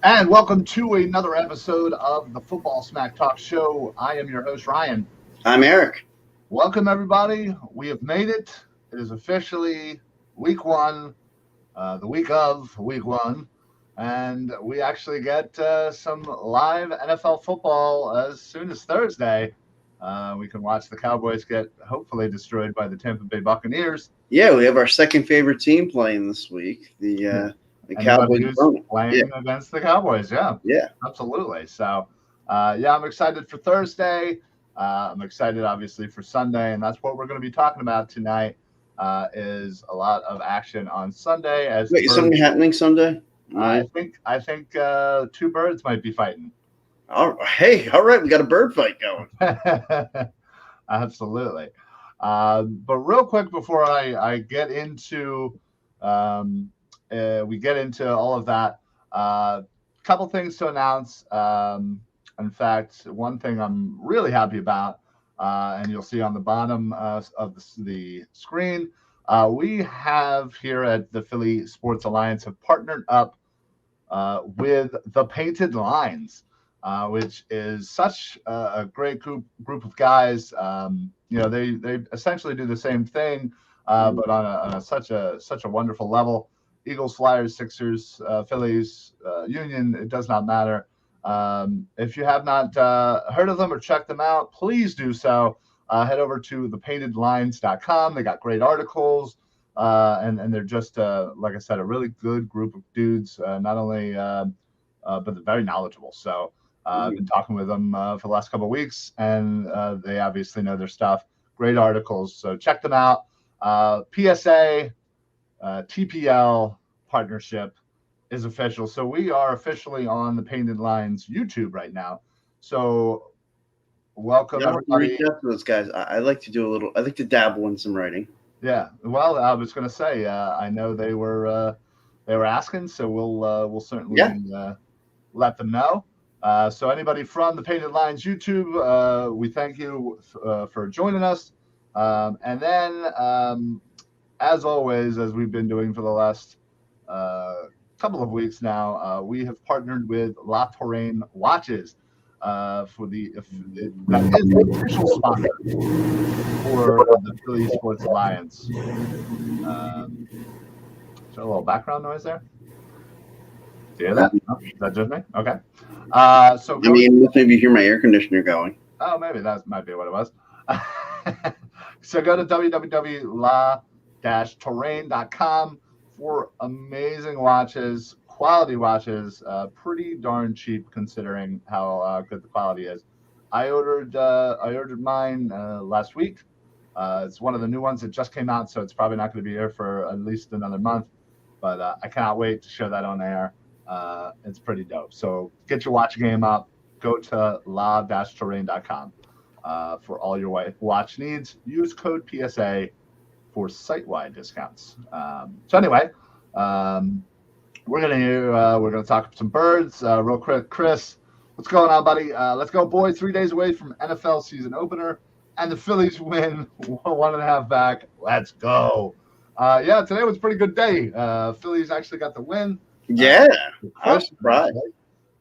And welcome to another episode of the Football Smack Talk Show. I am your host, Ryan. I'm Eric. Welcome, everybody. We have made it. It is officially week one, the week of week one, and we actually get some live NFL football as soon as Thursday. We can watch the Cowboys get hopefully destroyed by the Tampa Bay Buccaneers. Yeah, we have our second favorite team playing this week. The Anybody Cowboys. who's playing against the Cowboys, Yeah. absolutely. So, I'm excited for Thursday. I'm excited, obviously, for Sunday, and that's what we're going to be talking about tonight. Is a lot of action on Sunday. Wait, is something happening Sunday? I think two birds might be fighting. All right, we got a bird fight going. Absolutely. But real quick before I get into we get into all of that. Couple things to announce. In fact, one thing I'm really happy about, and you'll see on the bottom of the screen, we have here at the Philly Sports Alliance have partnered up with the Painted Lines, which is such a great group of guys. They essentially do the same thing, but on such a wonderful level. Eagles, Flyers, Sixers, Phillies, Union, it does not matter. If you have not heard of them or checked them out, please do so. Head over to thepaintedlines.com. They got great articles, and they're just, like I said, a really good group of dudes, not only, but they're very knowledgeable. So I've been talking with them for the last couple of weeks, and they obviously know their stuff. Great articles. So check them out. PSA. TPL partnership is official. So we are officially on the Painted Lines YouTube right now. So welcome everybody. Reach out to those guys. I like to do I like to dabble in some writing. Yeah. Well, I was going to say, I know they were asking, so we'll certainly let them know. So anybody from the Painted Lines YouTube, we thank you for joining us. And then, as always, as we've been doing for the last couple of weeks now, we have partnered with La Touraine Watches for that is the official sponsor for the Philly Sports Alliance. Is there a little background noise there? Do you hear that? Oh, is that just me? Okay. So maybe you hear my air conditioner going. Oh, maybe that might be what it was. So go to www.la-touraine.com for amazing watches, quality watches, pretty darn cheap considering how good the quality is. I ordered mine last week. It's one of the new ones that just came out, so it's probably not going to be here for at least another month. But I cannot wait to show that on air. It's pretty dope. So get your watch game up. Go to la-touraine.com. For all your watch needs. Use code PSA for site-wide discounts. So anyway, we're gonna talk some birds real quick. Chris, what's going on, buddy? Let's go, boys. 3 days away from NFL season opener, and the Phillies win 1.5 back. Let's go. Today was a pretty good day. Phillies actually got the win. Yeah, I was surprised.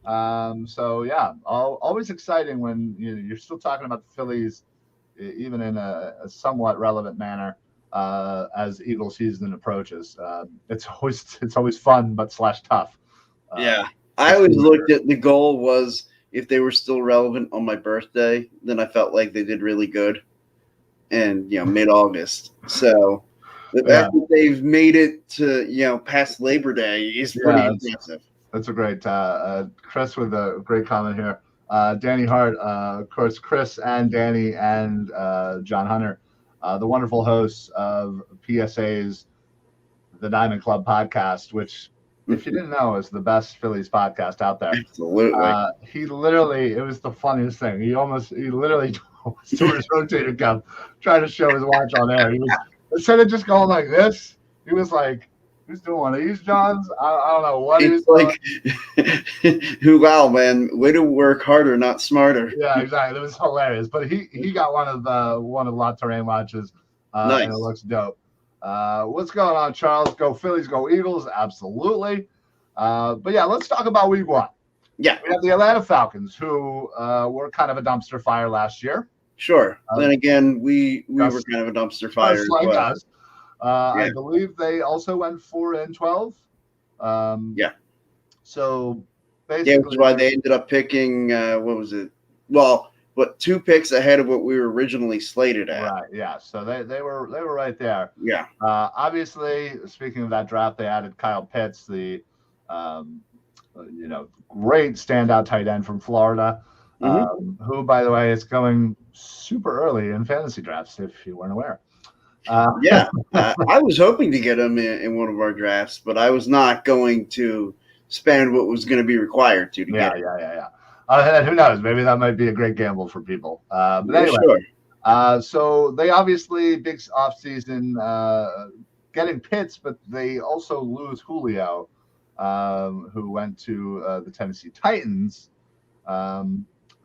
Always exciting when you're still talking about the Phillies, even in a somewhat relevant manner as Eagle season approaches. It's always fun, but / tough. I always looked at the goal was if they were still relevant on my birthday, then I felt like they did really good, and mid-August. So the fact that they've made it to past Labor Day is pretty impressive. That's a great Chris with a great comment here. Danny Hart, of course, Chris and Danny and John Hunter, the wonderful hosts of PSA's The Diamond Club podcast, which, if you didn't know, is the best Phillies podcast out there. Absolutely. It was the funniest thing. He literally to his rotator cuff, trying to show his watch on air. He was, instead of just going like this, he was like, who's doing one of these, Johns? I don't know what it's like, wow, man, way to work harder, not smarter. Yeah, exactly. It was hilarious. But he got one of La Touraine watches, nice. And it looks dope. What's going on, Charles? Go Phillies, go Eagles! Absolutely. But yeah, let's talk about week one. Yeah, We have the Atlanta Falcons, who were kind of a dumpster fire last year. sure. Then again, we were kind of a dumpster fire Just as like well. us. I believe they also went 4-12. Yeah. So basically, Yeah, which is why they ended up picking what was it? Well, but 2 picks ahead of what we were originally slated at. Right. Yeah. So they were right there. Yeah. Obviously, speaking of that draft, they added Kyle Pitts, the great standout tight end from Florida, who, by the way, is going super early in fantasy drafts, if you weren't aware. Yeah, I was hoping to get him in one of our drafts, but I was not going to spend what was going to be required to get him. Yeah. And who knows? Maybe that might be a great gamble for people. But anyway, sure. So they obviously big offseason getting Pitts, but they also lose Julio, who went to the Tennessee Titans.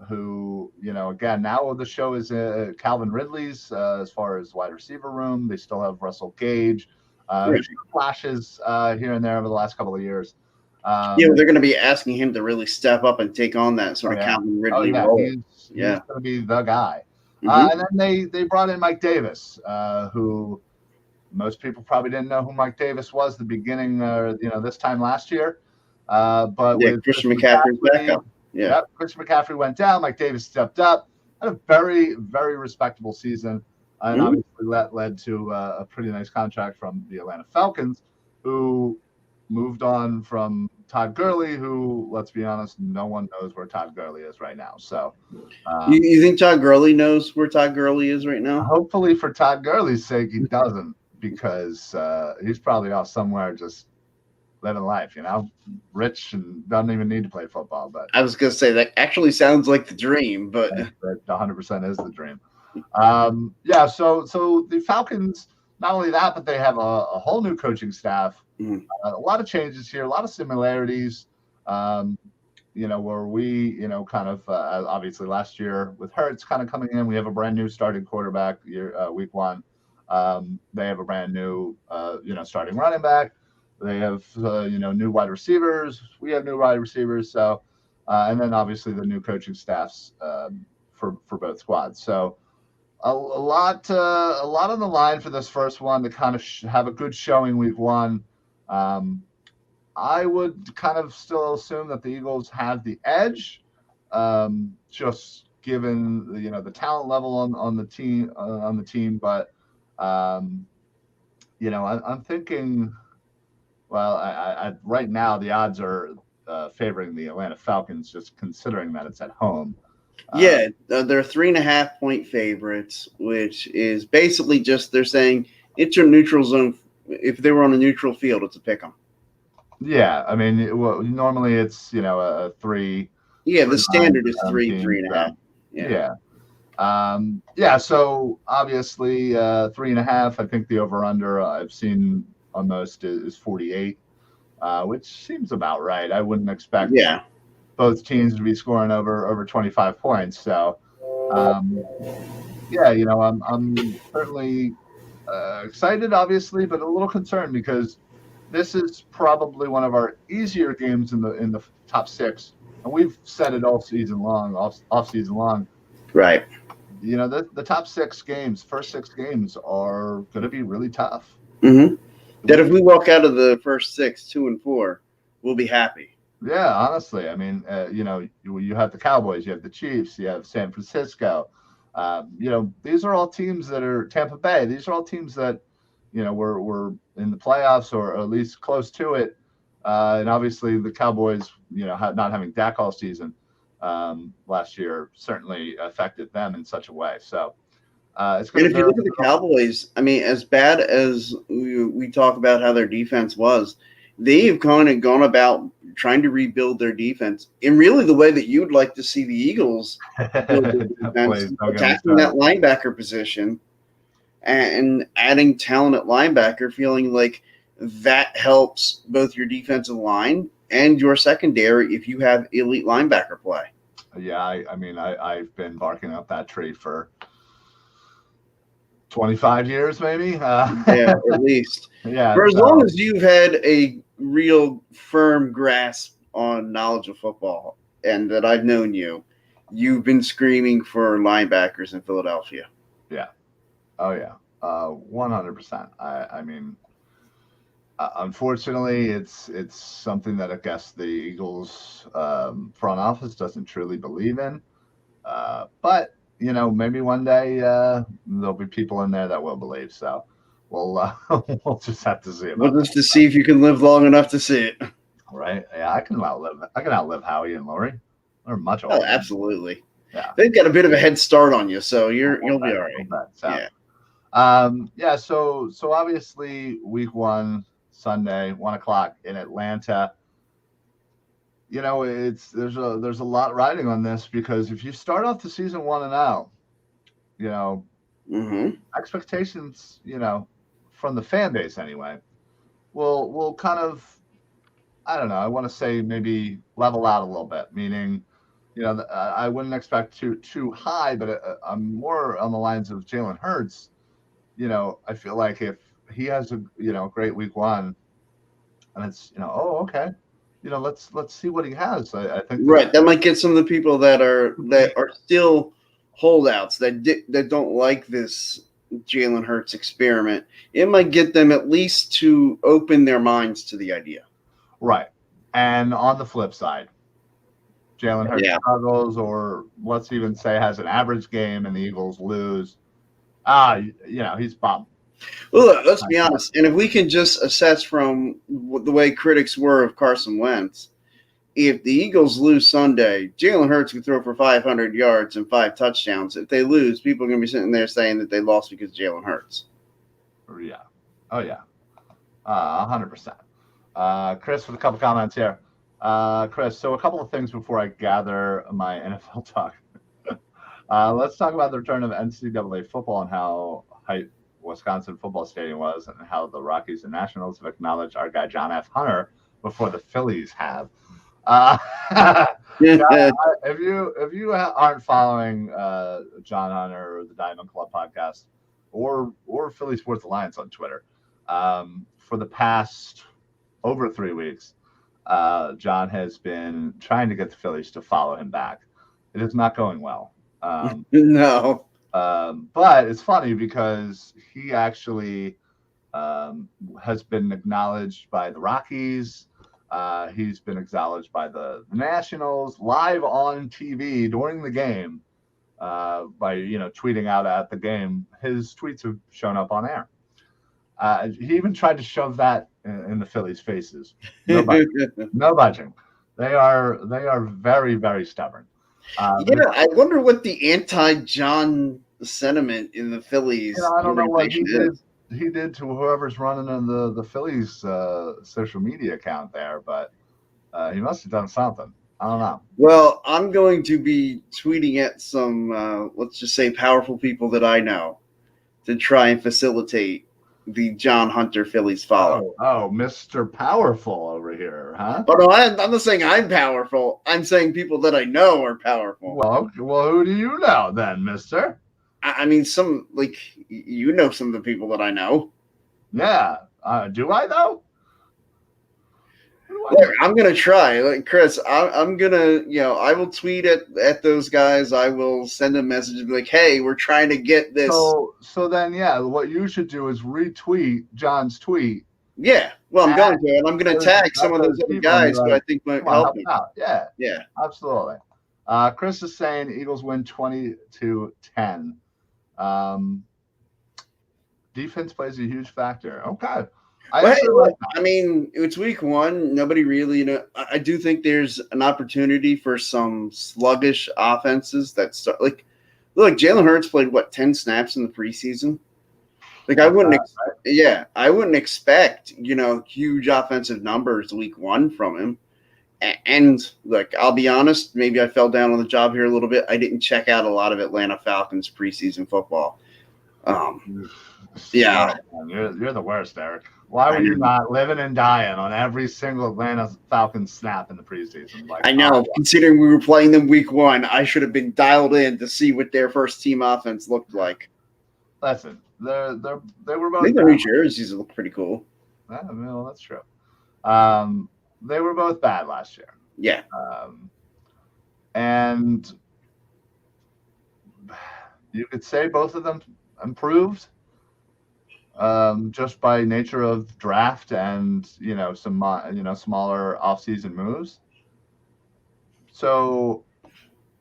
Who, again, now the show is Calvin Ridley's as far as wide receiver room. They still have Russell Gage, who flashes here and there over the last couple of years. They're going to be asking him to really step up and take on that sort of Calvin Ridley role. He's going to be the guy. And then they brought in Mike Davis, who most people probably didn't know who Mike Davis was at the beginning, this time last year. But with Christian McCaffrey's backup. Yeah, Christian McCaffrey went down. Mike Davis stepped up. Had a very, very respectable season, and obviously that led to a pretty nice contract from the Atlanta Falcons, who moved on from Todd Gurley, who, let's be honest, no one knows where Todd Gurley is right now. So, you think Todd Gurley knows where Todd Gurley is right now? Hopefully, for Todd Gurley's sake, he doesn't, because he's probably off somewhere just living life, rich and doesn't even need to play football. But I was going to say that actually sounds like the dream, but 100% is the dream. So the Falcons, not only that, but they have a whole new coaching staff. A lot of changes here, a lot of similarities. Where we, kind of obviously last year with Hurts kind of coming in, we have a brand new starting quarterback week one. They have a brand new, starting running back. They have, new wide receivers. We have new wide receivers. So, and then obviously the new coaching staffs for both squads. So, a lot on the line for this first one to kind of have a good showing week one. I would kind of still assume that the Eagles have the edge, just given the talent level on the team. But I'm thinking. Well, I right now the odds are favoring the Atlanta Falcons, just considering that it's at home. They're 3.5 point favorites, which is basically just they're saying it's your neutral zone. If they were on a neutral field, it's a pick 'em. Yeah, I mean, normally it's a 3. Yeah, the standard is 3.5. Yeah. So obviously 3.5. I think the over/under I've seen on most is 48, which seems about right. I wouldn't expect both teams to be scoring over 25 points. So, I'm certainly excited, obviously, but a little concerned because this is probably one of our easier games in the top 6, and we've said it all season long, off season long. Right. The top 6 games, first 6 games are going to be really tough. That if we walk out of the first 6, 2-4, we'll be happy. Yeah, honestly. I mean, you have the Cowboys, you have the Chiefs, you have San Francisco. These are all teams that are Tampa Bay. These are all teams that, were in the playoffs or at least close to it. And obviously the Cowboys, not having Dak all season last year certainly affected them in such a way. So, and if you look at the Cowboys, I mean, as bad as we talk about how their defense was, they've kind of gone about trying to rebuild their defense in really the way that you'd like to see the Eagles build their defense, attacking that linebacker position and adding talent at linebacker, feeling like that helps both your defensive line and your secondary if you have elite linebacker play. Yeah, I've been barking up that tree for 25 years, maybe. Yeah, at least. Yeah. For as long as you've had a real firm grasp on knowledge of football and that I've known you, you've been screaming for linebackers in Philadelphia. Yeah. Oh, yeah. 100%. I mean, unfortunately, it's something that I guess the Eagles front office doesn't truly believe in. But maybe one day there'll be people in there that will believe. So we'll we'll just have to see about We'll just to see if you can live long enough to see it. Right? Yeah, I can outlive Howie and Lori. They're much older. Oh, absolutely. Yeah, they've got a bit of a head start on you, so you'll be all right. So, So obviously, week 1, Sunday, 1:00 in Atlanta. There's a lot riding on this because if you start off the season 1-0, expectations, from the fan base anyway, will kind of, I don't know, I want to say maybe level out a little bit, meaning, I wouldn't expect too high, but I'm more on the lines of Jalen Hurts. I feel like if he has a great week 1, and it's okay, let's see what he has. I think that might get some of the people that are still holdouts that don't like this Jalen Hurts experiment. It might get them at least to open their minds to the idea. Right. And on the flip side, Jalen Hurts struggles, or let's even say has an average game, and the Eagles lose. He's bummed. Well, look, let's be honest. And if we can just assess from the way critics were of Carson Wentz, if the Eagles lose Sunday, Jalen Hurts can throw for 500 yards and 5 touchdowns. If they lose, people are going to be sitting there saying that they lost because of Jalen Hurts. Yeah. Oh, yeah. 100%. Chris, with a couple comments here. Chris, so a couple of things before I gather my NFL talk. Let's talk about the return of NCAA football and how hype Wisconsin football stadium was, and how the Rockies and Nationals have acknowledged our guy John F. Hunter before the Phillies have. If you aren't following John Hunter or the Diamond Club podcast or Philly Sports Alliance on Twitter, for the past over 3 weeks, John has been trying to get the Phillies to follow him back. It is not going well. No. But it's funny because he actually has been acknowledged by the Rockies. He's been acknowledged by the Nationals live on TV during the game by tweeting out at the game. His tweets have shown up on air. He even tried to shove that in the Phillies' faces. No budging. They are very, very stubborn. I wonder what the anti-John sentiment in the Phillies. I don't know what he did to whoever's running the Phillies social media account there, but he must have done something. I don't know. Well, I'm going to be tweeting at some, let's just say, powerful people that I know to try and facilitate the John Hunter Phillies follow. Oh, Mr. Powerful over here, huh? But no, I'm not saying I'm powerful. I'm saying people that I know are powerful. Well, who do you know then, mister? I mean, some, like, you know some of the people that I know. Yeah. Do I, though? Look, I'm going to try. Like, Chris, I'm going to, I will tweet at those guys. I will send a message and be like, hey, we're trying to get this. So then, what you should do is retweet John's tweet. Yeah. Well, I'm going to. And I'm going to tag some of those other guys who I think might help me. Out. Yeah. Yeah. Absolutely. Chris is saying Eagles win 20-10. Defense plays a huge factor. Okay. I mean, it's week 1. Nobody really, I do think there's an opportunity for some sluggish offenses that start. Like, look, Jalen Hurts played 10 snaps in the preseason. Like, I wouldn't expect huge offensive numbers week 1 from him. And look, I'll be honest, maybe I fell down on the job here a little bit. I didn't check out a lot of Atlanta Falcons preseason football. Yeah, you're the worst, Eric. Why were you not living and dying on every single Atlanta Falcons snap in the preseason? I know. Considering we were playing them week 1, I should have been dialed in to see what their first team offense looked like. Listen, they were I both think the bad. New Jerseys look pretty cool. Well, that's true. They were both bad last year. Yeah. And you could say both of them improved just by nature of draft and some smaller offseason moves. So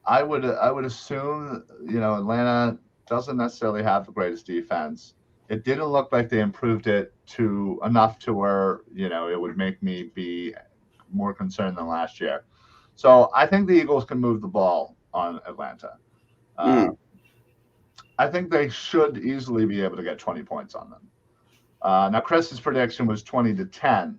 I would assume Atlanta doesn't necessarily have the greatest defense. It didn't look like they improved it to enough to where it would make me be more concerned than last year. So I think the Eagles can move the ball on Atlanta. I think they should easily be able to get 20 points on them. Now, Chris's prediction was 20-10.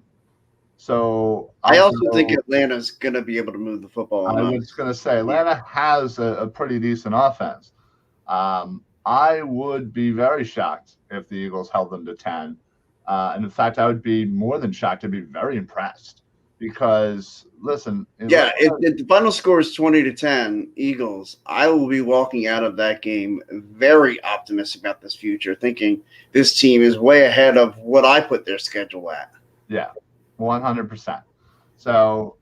So I also think Atlanta's going to be able to move the football. I was going to say Atlanta has a pretty decent offense. I would be very shocked if the Eagles held them to 10. And in fact, I would be more than shocked. I'd be very impressed because, listen. If the final score is 20-10 Eagles, I will be walking out of that game very optimistic about this future, thinking this team is way ahead of what I put their schedule at. Yeah, 100%. So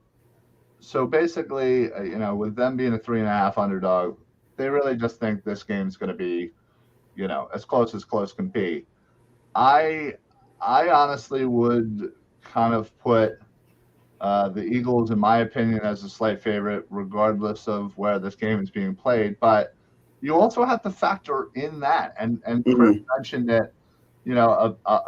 basically, with them being a 3.5 underdog, they really just think this game's going to be, as close can be. I honestly would kind of put the Eagles, in my opinion, as a slight favorite, regardless of where this game is being played. But you also have to factor in that, and Chris mentioned it,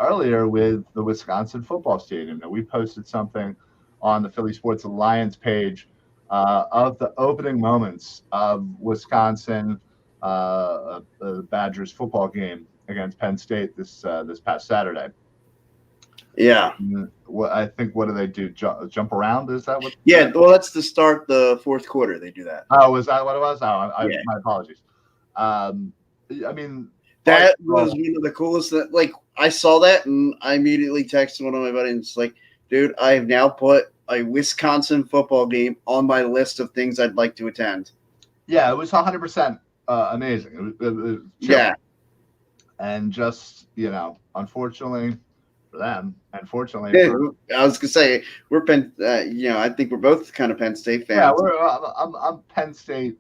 earlier with the Wisconsin football stadium. That we posted something on the Philly Sports Alliance page of the opening moments of Wisconsin the Badgers football game against Penn State this past Saturday. Yeah. I think, what do they do? Jump around? Is that what? Yeah, well, that's to start the fourth quarter. They do that. Oh, was that what it was? My apologies. I mean, that was one of the coolest. I saw that and I immediately texted one of my buddies. Like, dude, I have now put a Wisconsin football game on my list of things I'd like to attend. Yeah, it was 100% amazing. It was yeah, and just unfortunately for them, unfortunately. I was gonna say we're Penn. I think we're both kind of Penn State fans. Yeah, I'm Penn State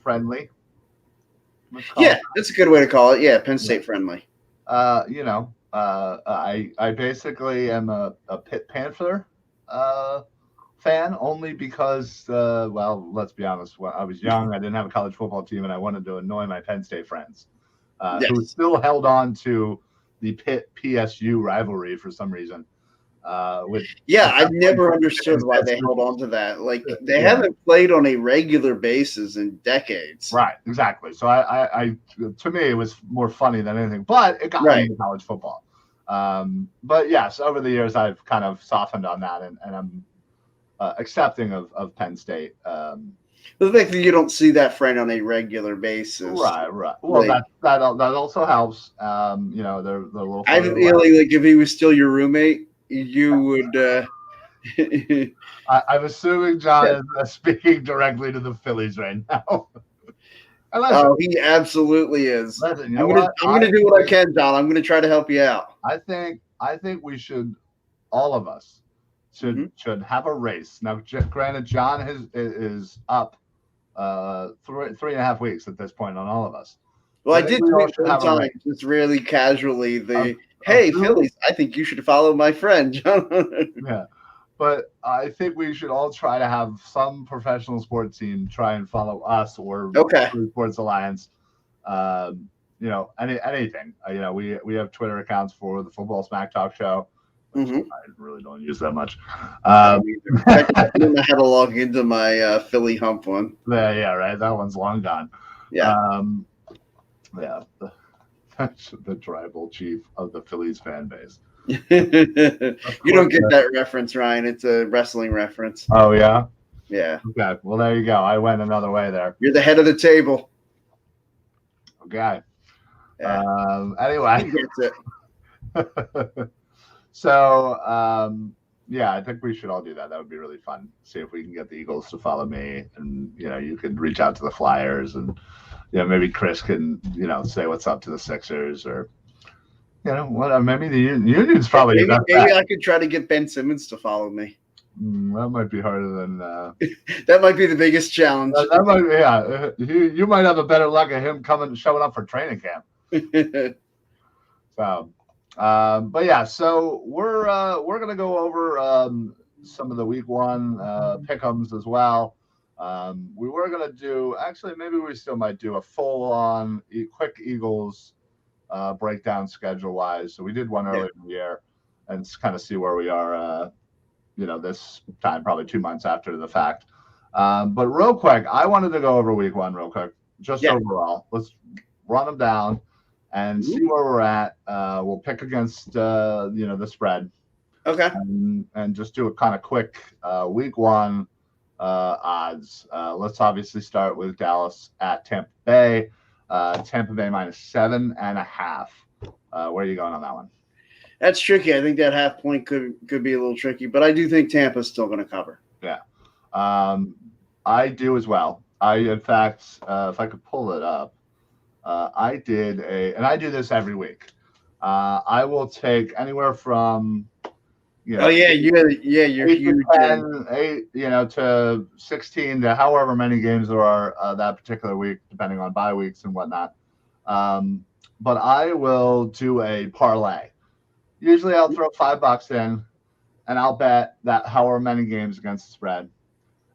friendly. Yeah, that's a good way to call it. Yeah, Penn State friendly. I basically am a Pitt Panther fan only because, let's be honest. When I was young, I didn't have a college football team, and I wanted to annoy my Penn State friends who still held on to the Pitt PSU rivalry for some reason. I've never understood why they held on to that. Like, they haven't played on a regular basis in decades. Right, exactly. So I to me, it was more funny than anything, but it got me into college football. But yes, over the years, I've kind of softened on that, and I'm accepting of Penn State. The fact that you don't see that friend on a regular basis. Right. Well, that also helps. They're a little. I have a feeling like if he was still your roommate, you would. I'm assuming John is speaking directly to the Phillies right now. He absolutely is. Listen, I'm gonna do what I can, John. I'm gonna try to help you out. I think we should, all of us, should have a race. Now, granted, John is up 3.5 weeks at this point on all of us. Well, I did tweet one time, just really casually, hey, Phillies, I think you should follow my friend, John. Yeah. But I think we should all try to have some professional sports team try and follow us or Sports Alliance. Anything. We have Twitter accounts for the Football Smack Talk Show. I really don't use that much. I had to log into my Philly Hump one. Yeah, right. That one's long gone. Yeah. The tribal chief of the Phillies fan base. You don't get that reference, Ryan. It's a wrestling reference. Oh, yeah? Yeah. Okay. Well, there you go. I went another way there. You're the head of the table. Okay. Yeah. Anyway. He gets it. So, I think we should all do that. That would be really fun. See if we can get the Eagles to follow me, and you could reach out to the Flyers and maybe Chris can, say what's up to the Sixers or, whatever. Maybe the Union's probably maybe, the best maybe bet. I could try to get Ben Simmons to follow me. That might be harder than. That might be the biggest challenge. That might, yeah. You might have a better luck at him showing up for training camp. So, but yeah, so we're gonna go over some of the week one pick'ems as well. We were gonna do actually, maybe we still might do a full on quick Eagles breakdown schedule wise. So we did one earlier in the year and kind of see where we are. This time probably 2 months after the fact. But real quick, I wanted to go over week one real quick, just overall. Let's run them down and see where we're at. We'll pick against the spread. Okay. And just do a kind of quick week one odds. Let's obviously start with Dallas at Tampa Bay. Tampa Bay -7.5. Where are you going on that one? That's tricky. I think that half point could be a little tricky, but I do think Tampa's still going to cover. Yeah. I do as well. In fact, if I could pull it up, I did and I do this every week. I will take anywhere from, you're huge. 10, 8, to 16 to however many games there are that particular week, depending on bye weeks and whatnot. But I will do a parlay. Usually I'll throw $5 in and I'll bet that however many games against the spread.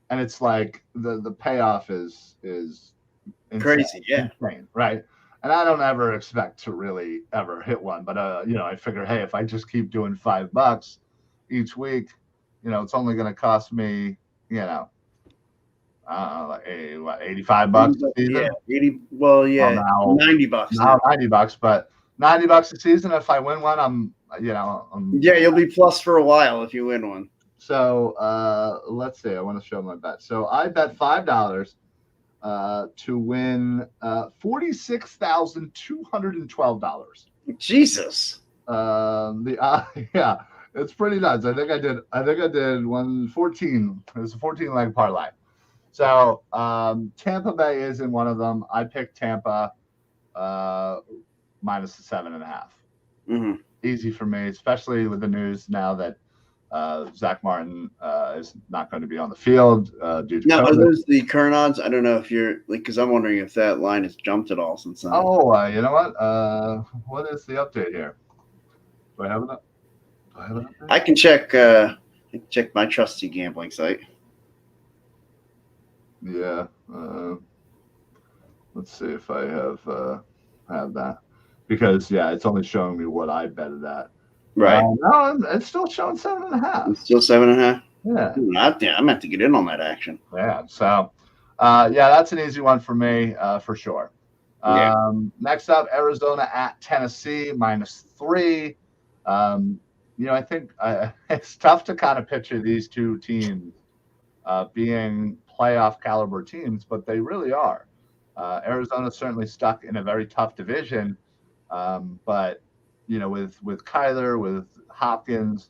And it's like the payoff is insane, crazy, insane, right? And I don't ever expect to really ever hit one, but I figure, hey, if I just keep doing $5 each week, it's only going to cost me, like $85 a season. Yeah, 80. Well, yeah, now, $90. Now $90, but $90 a season. If I win one, you'll be plus for a while if you win one. So let's see. I want to show my bet. So I bet $5 to win $46,212. Jesus. Yeah, it's pretty nuts. I think I did 114. It was a 14 leg parlay. So Tampa Bay is in one of them. I picked Tampa -7.5. Mm-hmm. Easy for me, especially with the news now that Zach Martin is not going to be on the field due to now, COVID. are those the current odds? I don't know if you're because I'm wondering if that line has jumped at all since then. Oh, you know what? What is the update here? Do I have an update? I can check my trusty gambling site. Yeah. Let's see if I have that. Because, it's only showing me what I betted at. Right. No, it's still showing 7.5. It's still 7.5? Yeah. I'm going to have to get in on that action. Yeah. So, that's an easy one for me, for sure. Next up, Arizona at Tennessee -3. I think it's tough to kind of picture these two teams being playoff caliber teams, but they really are. Arizona's certainly stuck in a very tough division, but with Kyler, with Hopkins,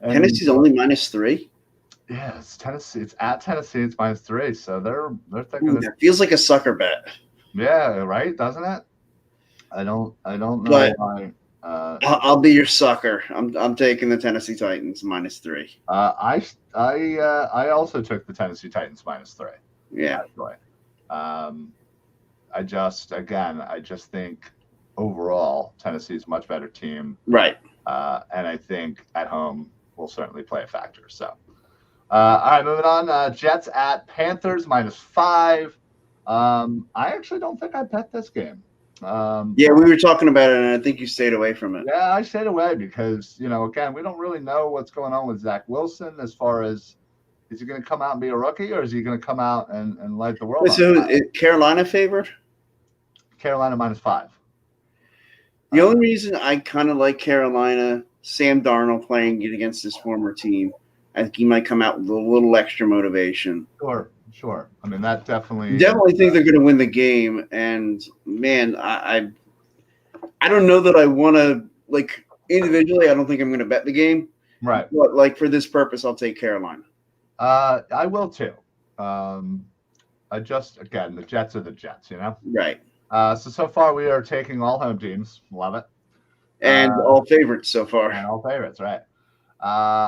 and Tennessee's only -3. Yeah, it's Tennessee. It's at Tennessee. It's -3, so they're thinking. That feels like a sucker bet. Yeah, right, doesn't it? I don't know why. I'll be your sucker. I'm taking the Tennessee Titans -3. I also took the Tennessee Titans -3. Yeah. Actually. I just think overall Tennessee is a much better team. Right. And I think at home will certainly play a factor. So, all right, moving on. Jets at Panthers -5. I actually don't think I bet this game. We were talking about it, and I think you stayed away from it. Yeah, I stayed away because, again, we don't really know what's going on with Zach Wilson as far as is he going to come out and be a rookie or is he going to come out and light the world on So fire? is Carolina favored? Carolina -5. The only reason I kind of like Carolina, Sam Darnold playing it against his former team, I think he might come out with a little extra motivation. Sure. I mean, that definitely think they're going to win the game. And, man, I don't know that I want to, individually, I don't think I'm going to bet the game. Right. But, for this purpose, I'll take Carolina. I will too. again, the Jets are the Jets, Right. So far we are taking all home teams. Love it. And all favorites so far. And all favorites, right?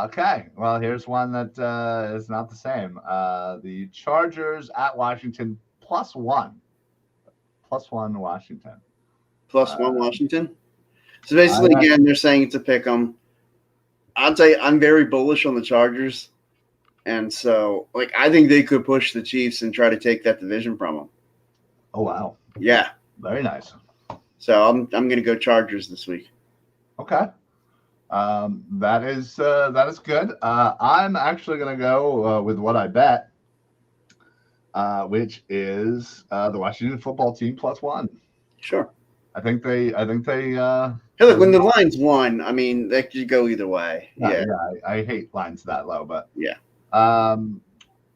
Okay. Well, here's one that is not the same. The Chargers at Washington +1. +1 Washington. +1 Washington. So basically, again, they're saying it's a pick 'em. I'll tell you, I'm very bullish on the Chargers. And so, I think they could push the Chiefs and try to take that division from them. Oh, wow. Yeah. Very nice. So I'm going to go Chargers this week. Okay. That is good. I'm actually going to go with what I bet, which is the Washington football team +1. Sure. I think they. Hey, look, when the line's 1, I mean, that could go either way. Yeah. I hate lines that low, but yeah.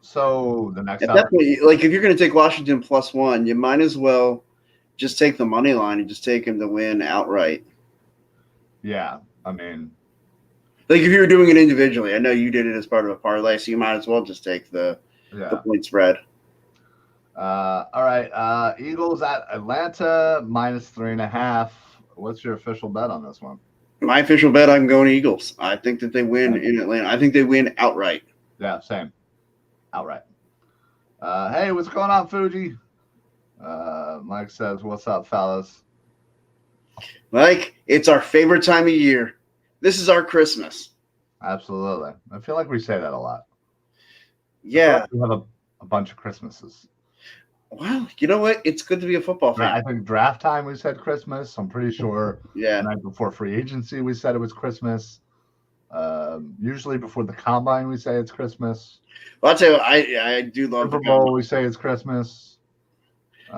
So the next definitely, if you're going to take Washington +1, you might as well just take the money line and just take him to win outright. Yeah, I mean, if you were doing it individually, I know you did it as part of a parlay, so you might as well just take the point spread. All right, Eagles at Atlanta -3.5. What's your official bet on this one? My official bet, I'm going Eagles. I think that they win in Atlanta. I think they win outright. Yeah, same. Outright. Hey, what's going on, Fuji? Mike says, "What's up, fellas?" Mike, it's our favorite time of year. This is our Christmas. Absolutely. I feel like we say that a lot. Yeah. We have a bunch of Christmases. Well, you know what? It's good to be a football fan. I think draft time we said Christmas. I'm pretty sure the night before free agency we said it was Christmas. Usually before the combine we say it's Christmas. Well, I'll tell you, I do love Super Bowl. We say it's Christmas.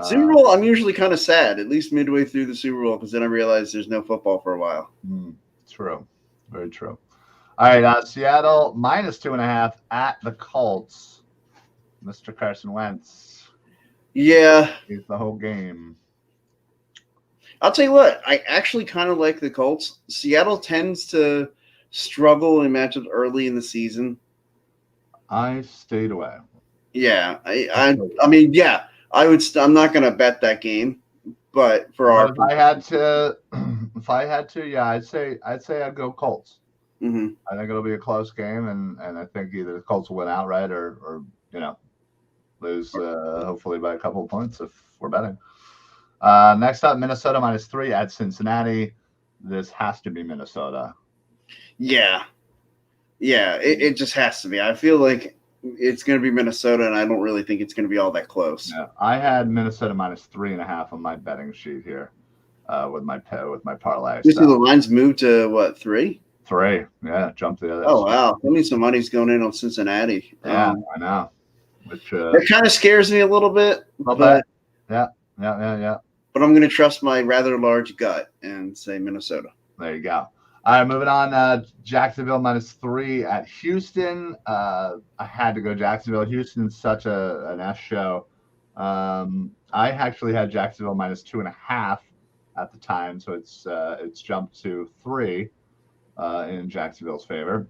Super Bowl, I'm usually kind of sad, at least midway through the Super Bowl, because then I realize there's no football for a while. True. Very true. All right, Seattle -2.5 at the Colts. Mr. Carson Wentz. Yeah. He's the whole game. I'll tell you what, I actually kind of like the Colts. Seattle tends to struggle in matchups early in the season. I stayed away. Yeah. I mean, yeah. I'm not going to bet that game, but if I had to, yeah, I'd say I'd go Colts. Mm-hmm. I think it'll be a close game, and I think either the Colts will win outright or lose hopefully by a couple of points if we're betting. Next up, Minnesota -3 at Cincinnati. This has to be Minnesota. Yeah. Yeah, it just has to be. I feel like it's going to be Minnesota, and I don't really think it's going to be all that close. Yeah, I had Minnesota -3.5 on my betting sheet here with my parlay. You see the lines move to what, 3? 3, yeah, jump the other. Oh wow, that means some money's going in on Cincinnati. Yeah, I know. Which that kind of scares me a little bit. But yeah. But I'm going to trust my rather large gut and say Minnesota. There you go. All right, moving on. Jacksonville -3 at Houston. I had to go Jacksonville. Houston's such an S show. I actually had Jacksonville -2.5 at the time, so it's jumped to 3 in Jacksonville's favor.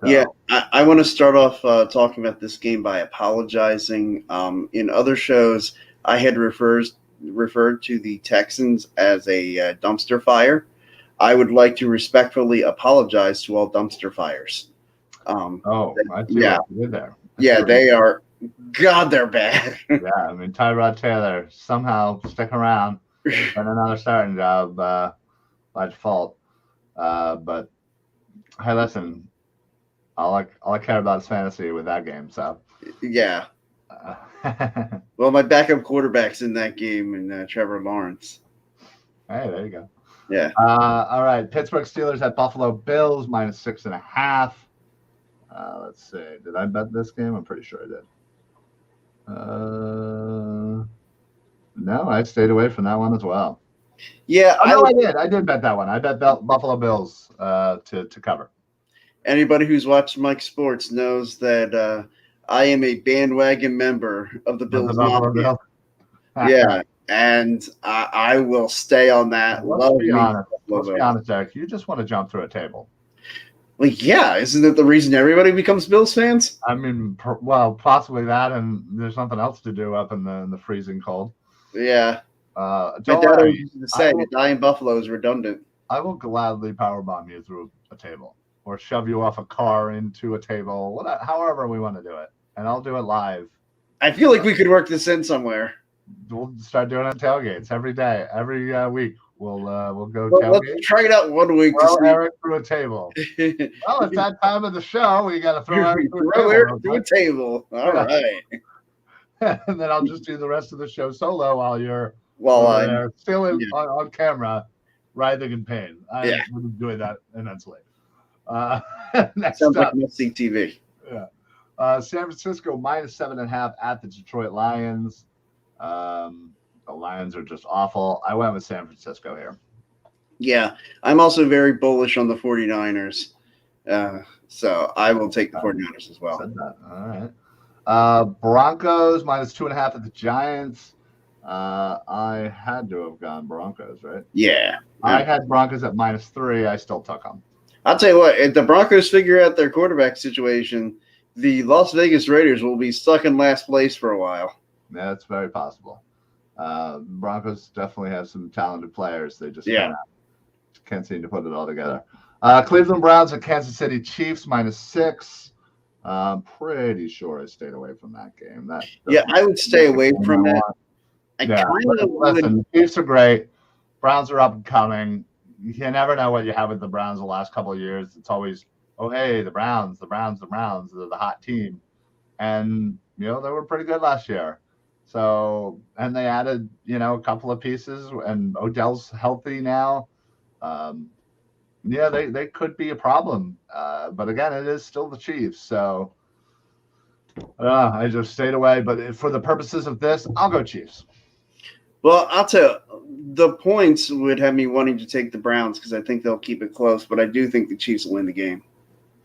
So. Yeah, I want to start off talking about this game by apologizing. In other shows, I had referred to the Texans as a dumpster fire. I would like to respectfully apologize to all dumpster fires. I see what you did there. Yeah, they are. God, they're bad. Yeah, I mean, Tyrod Taylor somehow stick around and another starting job by default. But hey, listen, all I care about is fantasy with that game. So yeah. Well, my backup quarterback's in that game, and Trevor Lawrence. Hey, there you go. Yeah. All right. Pittsburgh Steelers at Buffalo Bills -6.5. Let's see. Did I bet this game? I'm pretty sure I did. No, I stayed away from that one as well. Yeah, I did. I did bet that one. I bet Buffalo Bills to cover. Anybody who's watched Mike Sports knows that I am a bandwagon member of the Bills. Yeah. And I will stay on that. Let's be honest, Eric. You just want to jump through a table. Like, yeah, isn't that the reason everybody becomes Bills fans? I mean, well, possibly that, and there's nothing else to do up in the freezing cold. Yeah. My Don't dad always worry, used to say to die in Buffalo is redundant. I will gladly powerbomb you through a table or shove you off a car into a table, whatever, however we want to do it, and I'll do it live. I feel like we could work this in somewhere. We'll start doing it tailgates every day, every week. We'll go Well, tailgate. let's try it out 1 week. Throw Eric through a table. Well, it's that time of the show. We got to throw Eric through a table. All right. And then I'll just do the rest of the show solo while I'm still on camera, writhing in pain. I'm doing that immensely. Next Sounds up, like missing TV. Yeah. San Francisco -7.5 at the Detroit Lions. The Lions are just awful. I went with San Francisco here. Yeah, I'm also very bullish on the 49ers. So I will take the 49ers as well. All right. Broncos -2.5 at the Giants. I had to have gone Broncos, right? Yeah. I had Broncos at -3. I still took them. I'll tell you what, if the Broncos figure out their quarterback situation, the Las Vegas Raiders will be stuck in last place for a while. Yeah, it's very possible. Broncos definitely have some talented players. They just can't seem to put it all together. Cleveland Browns at Kansas City Chiefs -6. I'm pretty sure I stayed away from that game. I would stay away from that. Listen, the Chiefs are great. Browns are up and coming. You never know what you have with the Browns the last couple of years. It's always, oh, hey, the Browns. They're the hot team. And, they were pretty good last year. So, and they added, a couple of pieces, and Odell's healthy now. They could be a problem. But again, it is still the Chiefs. So, I just stayed away. But for the purposes of this, I'll go Chiefs. Well, I'll tell you, the points would have me wanting to take the Browns because I think they'll keep it close, but I do think the Chiefs will win the game.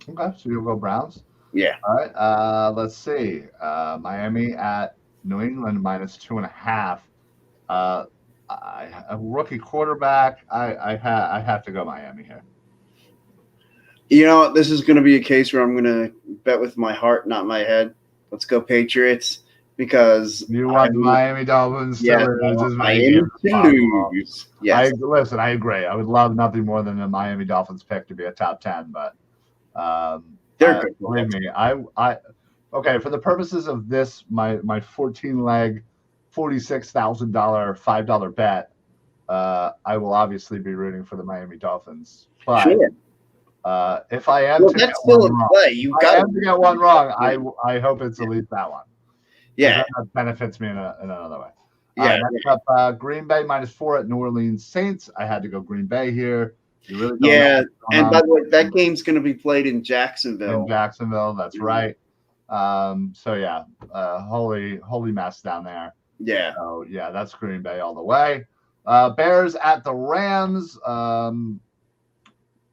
Okay, so you'll go Browns? Yeah. All right, let's see. Miami at New England -2.5. A rookie quarterback. I have to go Miami here. This is going to be a case where I'm going to bet with my heart, not my head. Let's go Patriots. Because you want Miami Dolphins to lose. Yes. Listen, I agree. I would love nothing more than a Miami Dolphins pick to be a top 10, but they're good. Believe me, okay, for the purposes of this, my 14-leg, $46,000 $5 bet, I will obviously be rooting for the Miami Dolphins. But if I am to get one wrong, I hope it's at least that one. Yeah, that benefits me in another way. Next up, Green Bay -4 at New Orleans Saints. I had to go Green Bay here. You really don't and by the way, that game's going to be played in Jacksonville. That's right. Holy mess down there. Yeah. So that's Green Bay all the way. Bears at the Rams.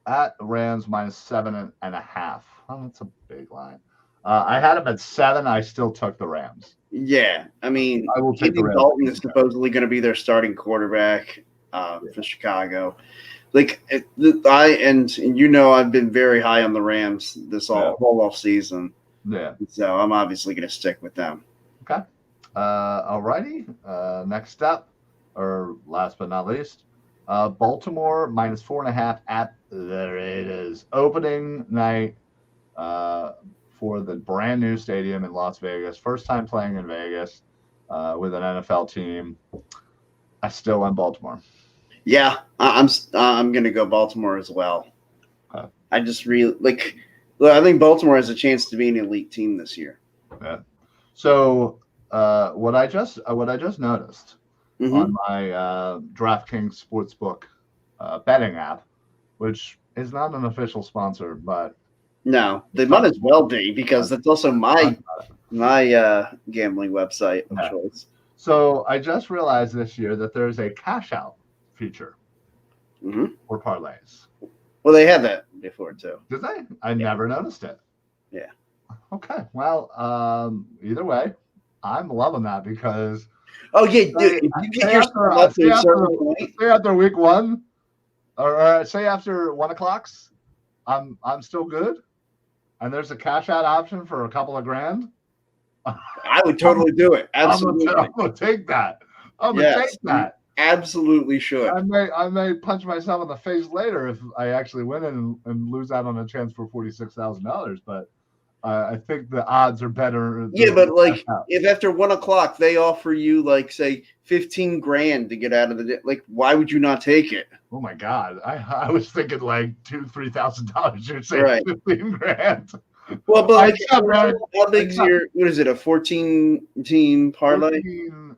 At Rams -7.5. Oh, that's a big line. I had them at 7. I still took the Rams. Yeah, I mean, I will take Dalton is supposedly going to be their starting quarterback for Chicago. Like I've been very high on the Rams this whole off season. Yeah. So I'm obviously going to stick with them. Okay. Alrighty. Next up, or last but not least, Baltimore -4.5 at the Raiders. Opening night for the brand new stadium in Las Vegas. First time playing in Vegas with an NFL team. I still went Baltimore. Yeah, I'm going to go Baltimore as well. Okay. I just really I think Baltimore has a chance to be an elite team this year. Yeah. So what I just noticed on my DraftKings Sportsbook betting app, which is not an official sponsor, but no, they might as well be because that's also my gambling website of choice. So I just realized this year that there's a cash out feature for parlays. Well, they had that before too. Did they? I never noticed it. Yeah. Okay. Well, either way, I'm loving that because. Oh yeah, dude! If you get yourself up to say after week 1, or say after 1 o'clock, I'm still good, and there's a cash out option for a couple of grand. I would totally do it. Absolutely. I'm gonna take that. I'm gonna Yes, take that. absolutely should. I may punch myself in the face later if I actually win it and lose out on a chance for $46,000. But I think the odds are better. Yeah, but like if after 1 o'clock they offer you like say 15 grand to get out of the like, why would you not take it? Oh my God, I was thinking like $2,000-$3,000. You're saying Right. 15 grand. Well, but like, how big's your, what is it, a 14-team parlay? 14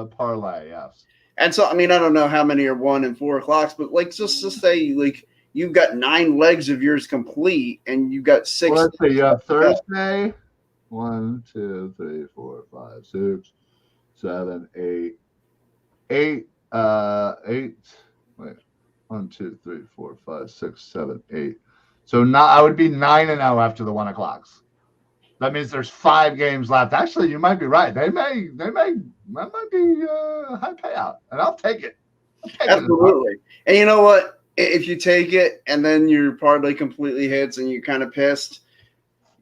parlay, yes. And so, I mean, I don't know how many are 1 and 4 o'clocks, but like, just to say, like, you've got 9 legs of yours complete, and you've got 6. Well, let's see. You have Thursday. 1, 2, 3, 4, 5, 6, 7, 8. 8. 8. Wait. 1, 2, 3, 4, 5, 6, 7, 8. So now I would be 9-0 after the 1 o'clocks. That means there's 5 games left. Actually, you might be right. That might be a high payout, and I'll take it. Absolutely. And you know what? If you take it and then your parlay completely hits and you're kind of pissed,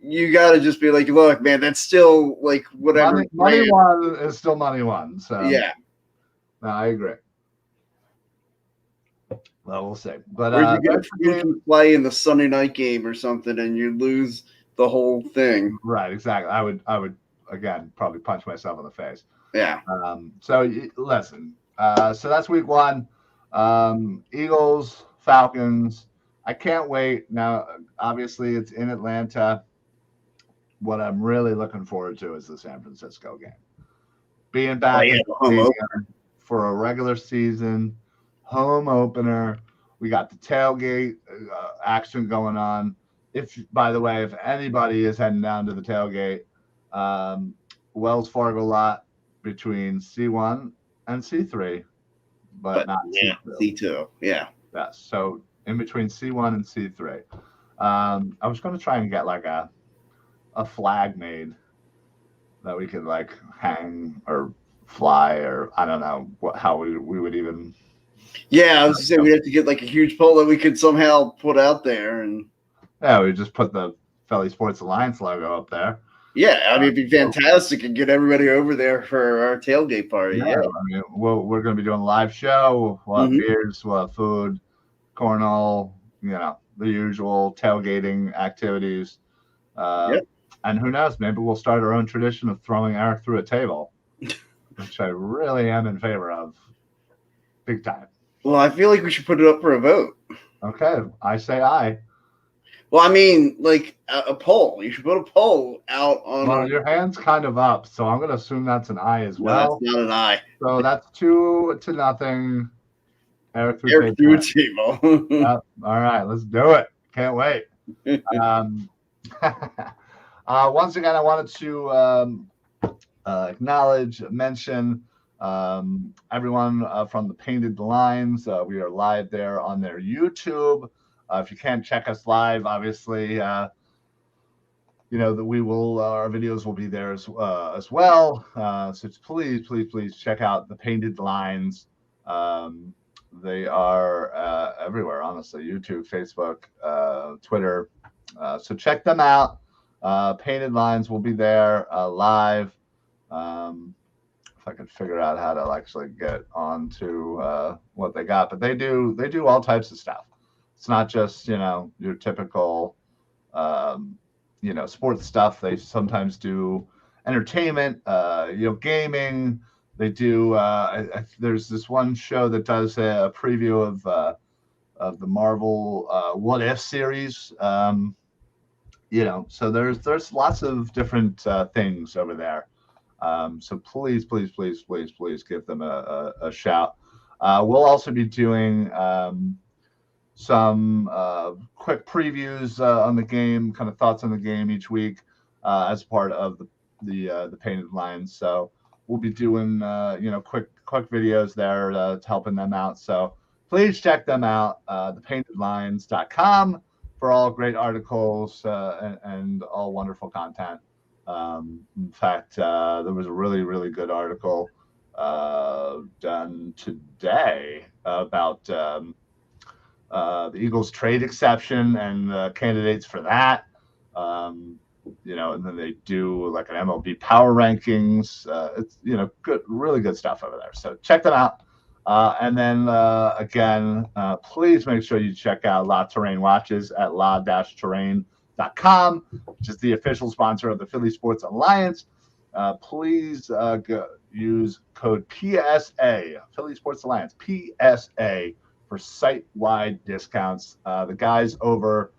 you got to just be like, look, man, that's still like whatever. Money won is still money won. So yeah, no, I agree. Well, we'll see. But you can play in the Sunday night game or something, and you lose the whole thing. Right, exactly. I would again probably punch myself in the face. Yeah. So listen. So that's week 1. Eagles, Falcons. I can't wait. Now, obviously, it's in Atlanta. What I'm really looking forward to is the San Francisco game. Being back for a regular season home opener. We got the tailgate action going on. By the way, if anybody is heading down to the tailgate, Wells Fargo lot between C1 and C3, but not C2. C2, yeah. Yes. So in between C1 and C3. I was going to try and get like a flag made that we could like hang or fly, or I don't know how we would even. Yeah, I was going to say we'd have to get like a huge pole that we could somehow put out there, and yeah, we just put the Philly Sports Alliance logo up there. Yeah, I mean, it'd be fantastic and get everybody over there for our tailgate party. Yeah, I mean, we're going to be doing a live show. We'll have beers, we'll have food, cornhole, the usual tailgating activities. And who knows, maybe we'll start our own tradition of throwing Eric through a table, which I really am in favor of, big time. Well, I feel like we should put it up for a vote. Okay, I say aye. Well, I mean, like a poll. You should put a poll out on. Well, your hand's kind of up, so I'm going to assume that's an aye as well. No, that's not an aye. So that's 2-0. Eric through a table. Yep. All right, let's do it. Can't wait. Once again, I wanted to mention everyone from the Painted Lines. We are live there on their YouTube. If you can't check us live, obviously, that we will. Our videos will be there as well. So please check out the Painted Lines. They are everywhere, honestly. YouTube, Facebook, Twitter. So check them out. Painted Lines will be there live. If I could figure out how to actually get onto what they got, but they do all types of stuff. It's not just your typical sports stuff. They sometimes do entertainment, gaming. They do. There's this one show that does a preview of the Marvel What If series. So there's lots of different things over there. So please give them a shout. We'll also be doing some quick previews on the game, kind of thoughts on the game each week as part of the Painted Lines. So we'll be doing quick videos there to helping them out. So please check them out, thepaintedlines.com, for all great articles and all wonderful content. In fact, there was a really good article done today about the Eagles trade exception and the candidates for that. And then they do like an MLB power rankings. It's good, really good stuff over there. So check them out. And then again, please make sure you check out La Terrain Watches at la-terrain.com, which is the official sponsor of the Philly Sports Alliance. Please use code PSA, Philly Sports Alliance, PSA, for site-wide discounts. The guys over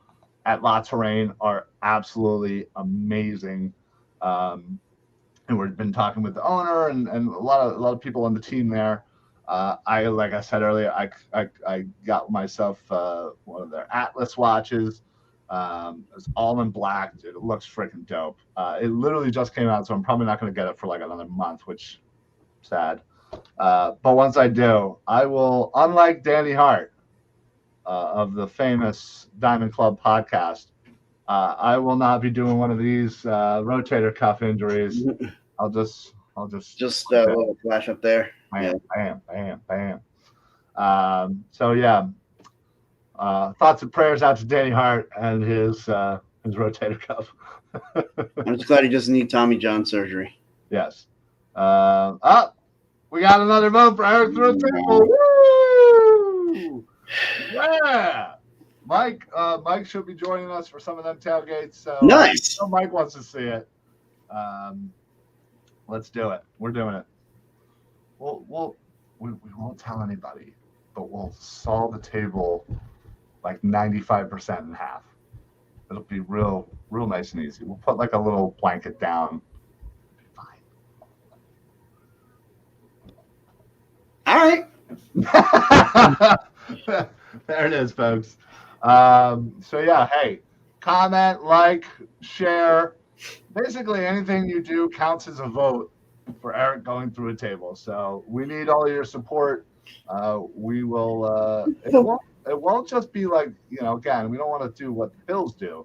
at La Terrain are absolutely amazing. And we've been talking with the owner and a lot of people on the team there. Like I said earlier, I got myself one of their Atlas watches. It's all in black. It looks freaking dope. It literally just came out, so I'm probably not going to get it for like another month, which is sad. But once I do, I will, unlike Danny Hart of the famous Diamond Club podcast, I will not be doing one of these rotator cuff injuries. I'll just a little flash up there. Bam. So yeah, thoughts and prayers out to Danny Hart and his rotator cuff. I'm just glad he doesn't need Tommy John surgery. Yes. We got another vote for Eric through the table. Woo! Yeah. Mike should be joining us for some of them tailgates. So nice. Mike wants to see it. Let's do it. We're doing it. We won't tell anybody, but we'll saw the table like 95% in half. It'll be real nice and easy. We'll put like a little blanket down. Fine. All right. There it is, folks. So yeah, hey, comment, like, share. Basically, anything you do counts as a vote for Eric going through a table. So we need all your support. We will. It won't just be like, again, we don't want to do what the Bills do.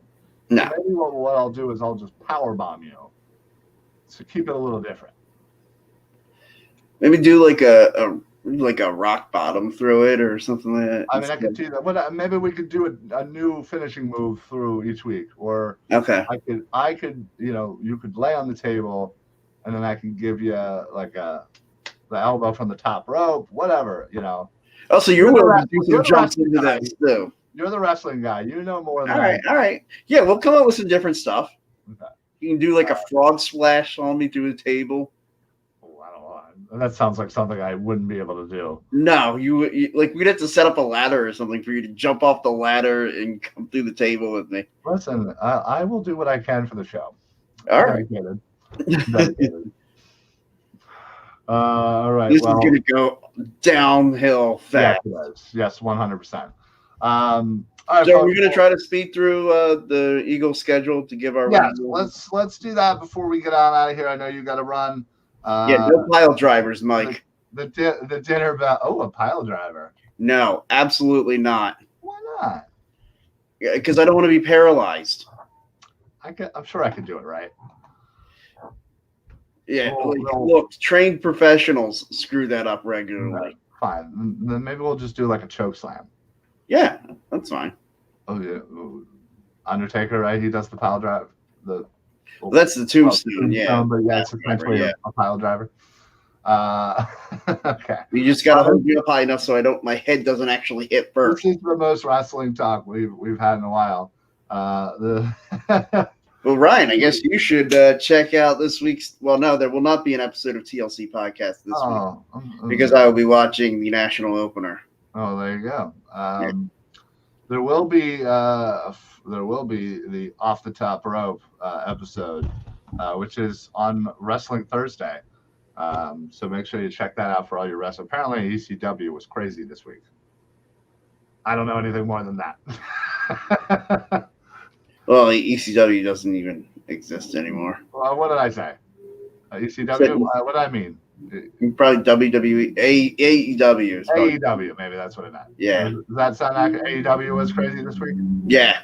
No. Maybe what I'll do is I'll just power bomb you. So keep it a little different. Maybe do like a rock bottom through it or something like that. I mean, I could do that. But maybe we could do a new finishing move through each week. Or okay, I could, you could lay on the table, and then I can give you the elbow from the top rope, whatever, Oh, so you're willing to do some jumps into that too. You're the wrestling guy. You know more than all right. Yeah, we'll come up with some different stuff. Okay. You can do like a frog splash on me through the table. Oh, I don't know. That sounds like something I wouldn't be able to do. No, you like we'd have to set up a ladder or something for you to jump off the ladder and come through the table with me. Listen, I will do what I can for the show. All right. Dedicated. All right. This is going to go downhill fast. Yes, 100%. All right, so we're going to try to speed through the Eagles schedule to give our let's do that before we get on out of here. I know you got to run. No pile drivers, Mike. The dinner bell. Oh, a pile driver. No, absolutely not. Why not? Because I don't want to be paralyzed. I'm sure I could do it, right? Yeah, look, trained professionals screw that up regularly. Right. Fine. Then maybe we'll just do like a choke slam. Yeah, that's fine. Oh, yeah. Undertaker, right? He does the pile drive. That's the tombstone, yeah. But yeah, it's essentially a pile driver. Okay. You just got to hold me up high enough so my head doesn't actually hit first. This is the most wrestling talk we've had in a while. Well, Ryan, I guess you should check out this week's. Well, no, there will not be an episode of TLC podcast this week because I will be watching the national opener. Oh, there you go. There will be the Off the Top Rope episode, which is on Wrestling Thursday. So make sure you check that out for all your wrestling. Apparently, ECW was crazy this week. I don't know anything more than that. Well, ECW doesn't even exist anymore. Well, what did I say? ECW? What did I mean? Probably WWE, AEW. AEW, maybe that's what it meant. Yeah. Does that sound like AEW was crazy this week? Yeah.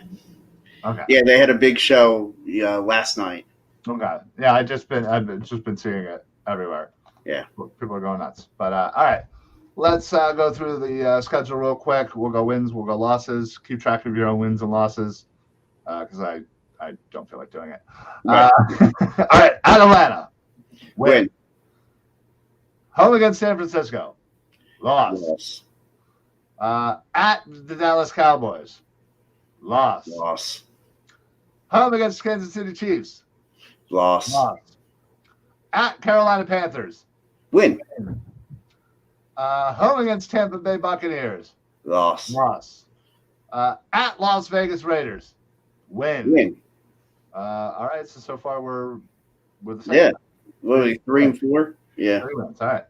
Okay. Yeah, they had a big show last night. Okay. Yeah, I've just been seeing it everywhere. Yeah. People are going nuts. But all right. let's go through the schedule real quick. We'll go wins, we'll go losses. Keep track of your own wins and losses because I don't feel like doing it. Right. All right, at Atlanta. Win. Home against San Francisco. Loss. Loss. At the Dallas Cowboys. Loss. Loss. Home against Kansas City Chiefs. Loss. Loss. At Carolina Panthers. Win. Home against Tampa Bay Buccaneers. Loss. Loss. At Las Vegas Raiders. Win. Win. All right, so far we're the same. Yeah. What are we, 3 and 4? Yeah. 3 wins. All right.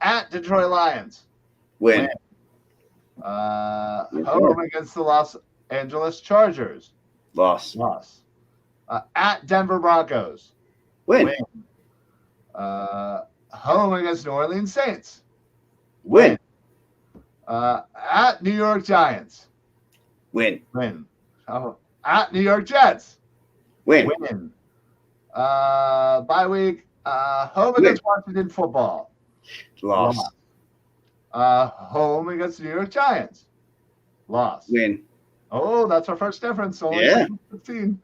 At Detroit Lions. Win. Home against the Los Angeles Chargers. Loss. Loss. At Denver Broncos. Win. Home against New Orleans Saints. Win. At New York Giants. Win. Win. At New York Jets. Win. Win. Bye week. Home against Washington Football. Loss. Home against New York Giants. Loss. Win. Oh, that's our first difference. So Yeah. 15.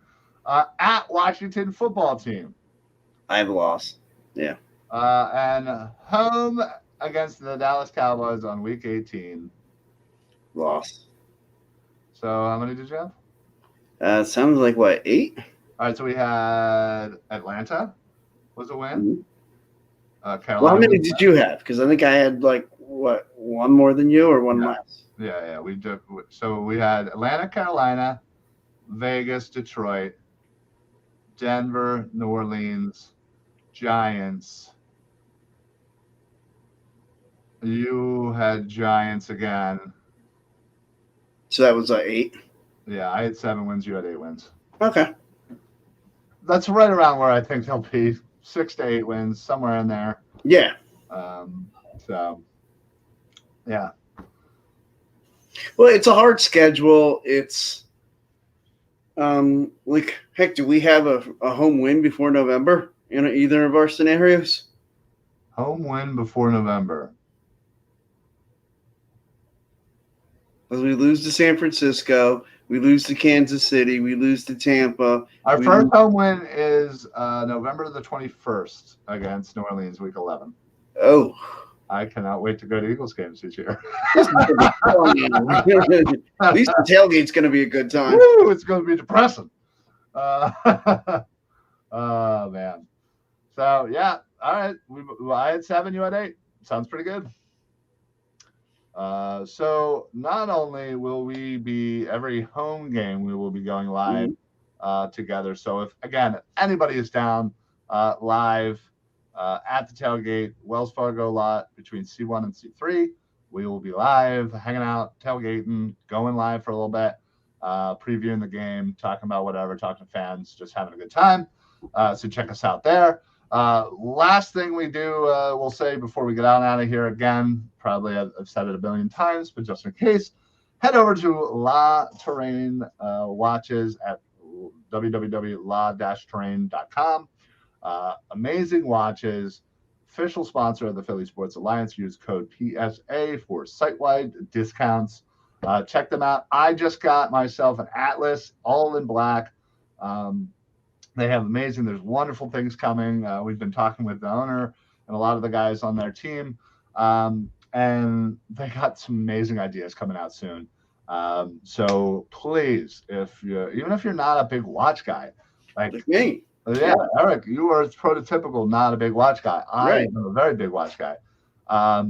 At Washington Football Team. I have a loss. Yeah. And home against the Dallas Cowboys on week 18. Loss. So how many did you have? Sounds like what, 8? All right, so we had Atlanta was a win. Mm-hmm. Carolina. Well, how many did you have? Because I think I had like what, 1 more than you or 1 less. Yeah. We did. So we had Atlanta, Carolina, Vegas, Detroit, Denver, New Orleans, Giants. You had Giants again. So that was 8. Yeah, I had 7 wins. You had 8 wins. Okay. That's right around where I think they'll be. 6 to 8 wins, somewhere in there. Yeah. So, yeah. Well, it's a hard schedule. It's like, heck, do we have a home win before November in either of our scenarios? Home win before November. Because we lose to San Francisco, we lose to Kansas City, we lose to Tampa. Our first home win is November the 21st against New Orleans, week 11. Oh. I cannot wait to go to Eagles games this year. At least the tailgate's going to be a good time. Woo, it's going to be depressing. Oh, man. So, yeah. All right. I had 7, you had 8. Sounds pretty good. So not only will we be every home game, we will be going live together. So if anybody is down live at the tailgate, Wells Fargo lot between C1 and C3, we will be live, hanging out, tailgating, going live for a little bit, previewing the game, talking about whatever, talking to fans, just having a good time. So check us out there. Last thing we do, we'll say before we get out of here again, probably I've said it a billion times, but just in case, head over to La Terrain watches at www.la-terrain.com. Amazing watches, official sponsor of the Philly Sports Alliance. Use code PSA for site-wide discounts. Check them out. I just got myself an Atlas, all in black. They have amazing. There's wonderful things coming. We've been talking with the owner and a lot of the guys on their team, and they got some amazing ideas coming out soon. So please, even if you're not a big watch guy, like me, yeah, Eric, you are prototypical, not a big watch guy. I am a very big watch guy. Well,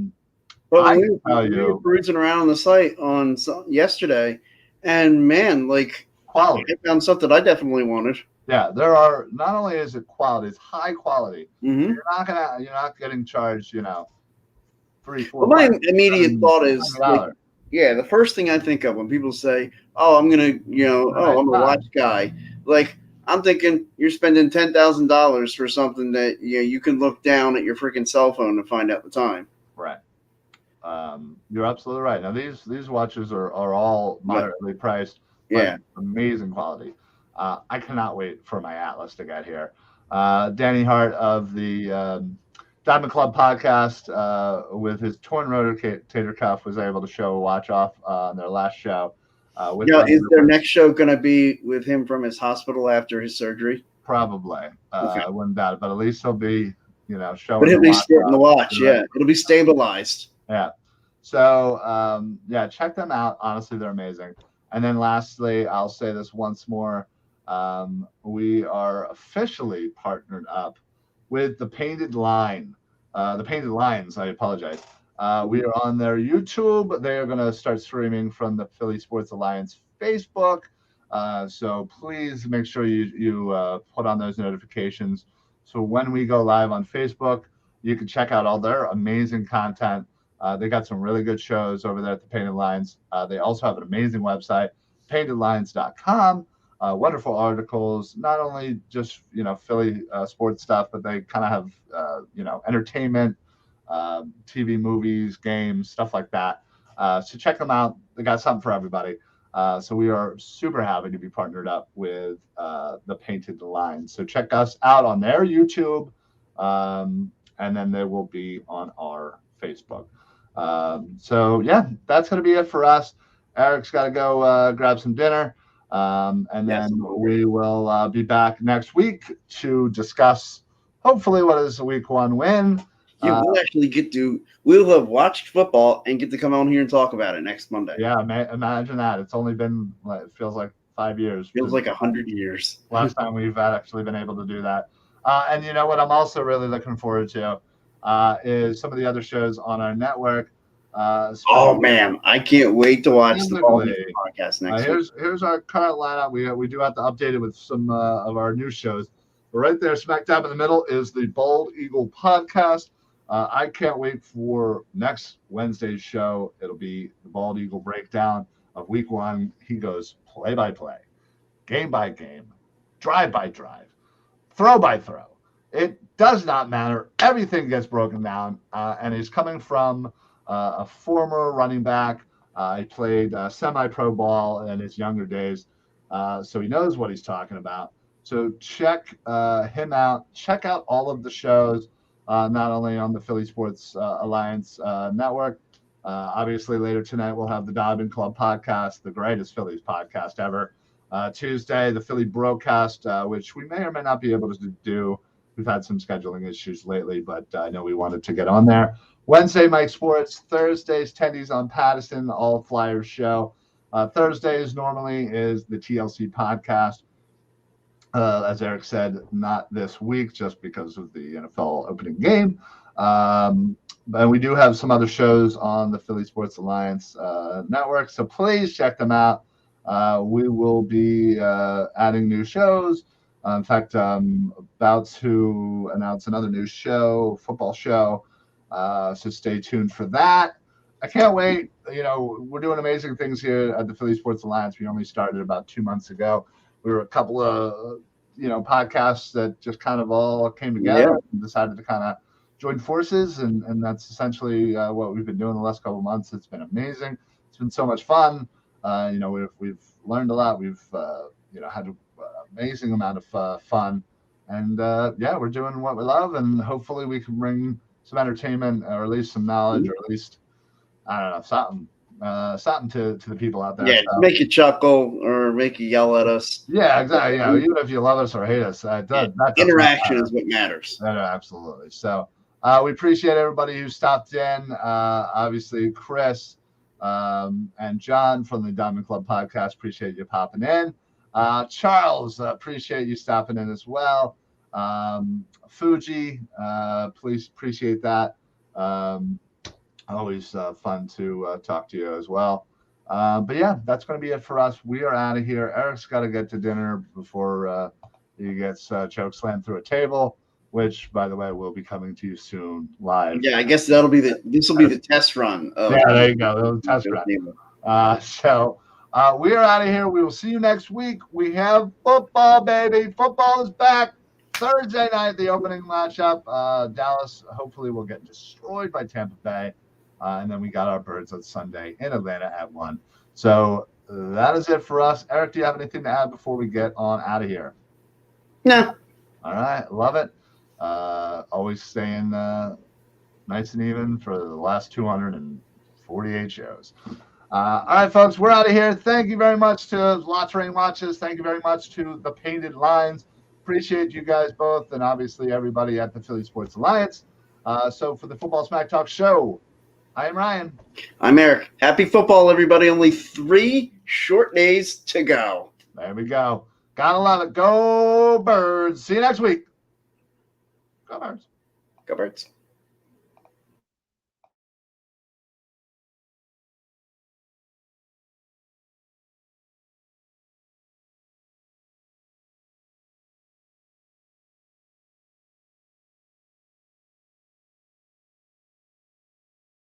we were cruising around on the site on yesterday, and man, like quality. I found something I definitely wanted. Yeah, there are. Not only is it quality, it's high quality. Mm-hmm. You're not getting charged, 3, 4. Well, my immediate thought is, the first thing I think of when people say, "Oh, I'm gonna, I'm a watch guy," like I'm thinking you're spending $10,000 for something that you can look down at your freaking cell phone and find out the time. Right. You're absolutely right. Now these watches are all moderately priced. Yeah. Amazing quality. I cannot wait for my Atlas to get here. Danny Hart of the Diamond Club podcast with his torn rotator cuff was able to show a watch off on their last show. Is their next show going to be with him from his hospital after his surgery? Probably. I wouldn't doubt it, but at least he'll be, showing. But he'll be sporting the watch. Yeah, it'll be stabilized. Yeah. So, check them out. Honestly, they're amazing. And then lastly, I'll say this once more. We are officially partnered up with the Painted Lions. I apologize. We are on their YouTube. They are going to start streaming from the Philly Sports Alliance Facebook. So please make sure you put on those notifications. So when we go live on Facebook, you can check out all their amazing content. They got some really good shows over there at the Painted Lions. They also have an amazing website, paintedlions.com. Wonderful articles, not only just Philly sports stuff, but they kind of have entertainment, TV, movies, games, stuff like that. So check them out. They got something for everybody. So we are super happy to be partnered up with the Painted Lions. So check us out on their YouTube, and then they will be on our Facebook. That's going to be it for us. Eric's got to go grab some dinner. And then we will be back next week to discuss hopefully what is a week 1 win. We'll actually we'll have watched football and get to come on here and talk about it next Monday. Yeah, imagine that. It's only been, it feels like 5 years. Feels like 100 years. Last time we've actually been able to do that. And you know what I'm also really looking forward to is some of the other shows on our network. Oh man, I can't wait to watch the podcast next week. Here's our current lineup. We do have to update it with some of our new shows. But right there, smack dab in the middle, is the Bald Eagle podcast. I can't wait for next Wednesday's show. It'll be the Bald Eagle breakdown of week 1. He goes play by play, game by game, drive by drive, throw by throw. It does not matter. Everything gets broken down, and he's coming from a former running back. He played semi-pro ball in his younger days, so he knows what he's talking about. So check him out. Check out all of the shows, not only on the Philly Sports Alliance network. Obviously, later tonight, we'll have the Diamond Club podcast, the greatest Phillies podcast ever. Tuesday, the Philly broadcast, which we may or may not be able to do. We've had some scheduling issues lately, but I know we wanted to get on there. Wednesday, Mike Sports. Thursdays, Teddy's on Patterson, All Flyers show. Thursdays normally is the TLC podcast. As Eric said, not this week just because of the NFL opening game. But we do have some other shows on the Philly Sports Alliance network, so please check them out. We will be adding new shows. In fact, about to announce another new show, football show. So stay tuned for that. I can't wait. We're doing amazing things here at the Philly Sports Alliance. We only started about 2 months ago. We were a couple of, podcasts that just kind of all came together and decided to kind of join forces. And that's essentially what we've been doing the last couple of months. It's been amazing. It's been so much fun. We've learned a lot. We've, had an amazing amount of fun. And, we're doing what we love. And hopefully we can bring some entertainment or at least some knowledge or at least, I don't know, something to the people out there. Yeah, so, make you chuckle or make you yell at us. Yeah, exactly. Even if you love us or hate us, that interaction is what matters. Absolutely. So we appreciate everybody who stopped in. Obviously, Chris and John from the Diamond Club podcast, appreciate you popping in. Charles, appreciate you stopping in as well. Fuji, please appreciate that. Always fun to talk to you as well. But yeah, that's going to be it for us. We are out of here. Eric's got to get to dinner before he gets chokeslammed through a table, which, by the way, will be coming to you soon live. Yeah, I guess this will be the test run. There you go. The test run. So we are out of here. We will see you next week. We have football, baby. Football is back. Thursday night, the opening matchup. Dallas hopefully will get destroyed by Tampa Bay. And then we got our Birds on Sunday in Atlanta at 1. So that is it for us. Eric, do you have anything to add before we get on out of here? No. All right. Love it. Always always staying nice and even for the last 248 shows. All right, folks, we're out of here. Thank you very much to Lots Rain Watches. Thank you very much to the Painted Lines. Appreciate you guys both, and obviously everybody at the Philly Sports Alliance. So for the Football Smack Talk show, I am Ryan. I'm Eric. Happy football, everybody. Only 3 short days to go. There we go. Gotta love it. Go Birds. See you next week. Go Birds. Go Birds.